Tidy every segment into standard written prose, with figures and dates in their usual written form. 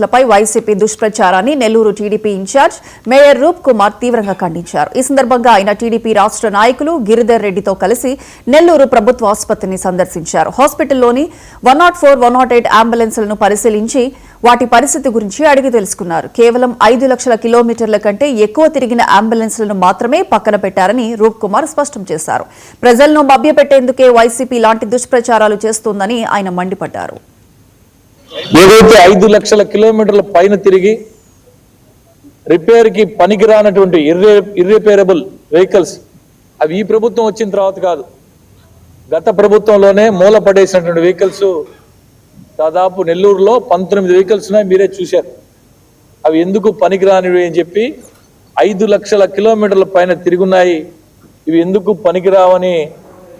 లపై వైసీపీ దుష్ప్రచారాన్ని Nellore TDP in charge mayor Roop Kumar తీవ్రంగా ఖండించారు. ఈ సందర్భంగా ఆయన టీడీపీ రాష్ట్ర నాయకులు గిరిధర్ రెడ్డితో కలిసి నెల్లూరు ప్రభుత్వ ఆసుపత్రిని సందర్శించారు. హాస్పిటల్లోని 104, 108 అంబులెన్స్లను పరిశీలించి వాటి పరిస్థితి గురించి అడిగి తెలుసుకున్నారు. కేవలం 5 లక్షల కిలోమీటర్ల కంటే ఎక్కువ తిరిగిన అంబులెన్స్లను మాత్రమే పక్కన పెట్టారని రూప్ కుమార్ స్పష్టం చేశారు. ప్రజలను మభ్యపెట్టేందుకే వైసీపీ లాంటి దుష్ప్రచారాలు చేస్తోందని ఆయన మండిపడ్డారు. ఏదైతే 5 లక్షల కిలోమీటర్ల పైన తిరిగి రిపేర్ కి పనికిరానటువంటి ఇర్రిపేరబుల్ వెహికల్స్ అవి ఈ ప్రభుత్వం వచ్చిన తర్వాత కాదు, గత ప్రభుత్వంలోనే మూల పడేసినటువంటి వెహికల్స్ దాదాపు నెల్లూరులో 19 వెహికల్స్ ఉన్నాయి. మీరే చూశారు. అవి ఎందుకు పనికిరానివి అని చెప్పి 5 లక్షల కిలోమీటర్ల పైన తిరుగున్నాయి, ఇవి ఎందుకు పనికిరావని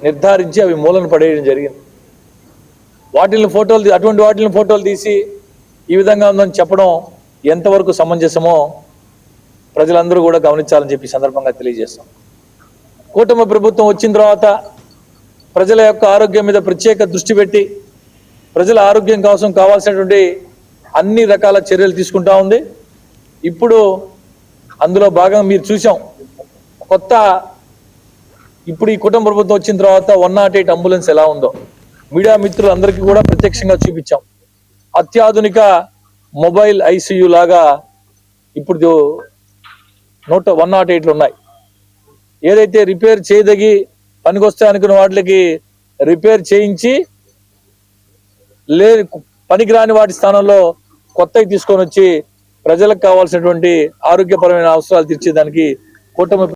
నిర్ధారించి అవి మూలను పడేయడం జరిగింది. అటువంటి వాటిని ఫోటోలు తీసి ఈ విధంగా ఉందని చెప్పడం ఎంతవరకు సమంజసమో ప్రజలందరూ కూడా గమనించాలని చెప్పి సందర్భంగా తెలియజేస్తాం. కూటమి ప్రభుత్వం వచ్చిన తర్వాత ప్రజల యొక్క ఆరోగ్యం మీద ప్రత్యేక దృష్టి పెట్టి ప్రజల ఆరోగ్యం కోసం కావాల్సినటువంటి అన్ని రకాల చర్యలు తీసుకుంటా ఉంది. ఇప్పుడు అందులో భాగంగా మీరు చూసాం, ఇప్పుడు ఈ కుటుంబ ప్రభుత్వం వచ్చిన తర్వాత 108 అంబులెన్స్ ఎలా ఉందో మీడియా మిత్రులందరికీ కూడా ప్రత్యక్షంగా చూపించాం. అత్యాధునిక మొబైల్ ఐసీయూ లాగా ఇప్పుడు 108 ఉన్నాయి. ఏదైతే రిపేర్ చేయదగి పనికొస్తే అనుకున్న వాటికి రిపేర్ చేయించి పనికిరాని వాటి స్థానంలో కొత్తవి తీసుకొని వచ్చి ప్రజలకు కావాల్సినటువంటి ఆరోగ్యపరమైన అవసరాలు తీర్చేదానికి కూటమి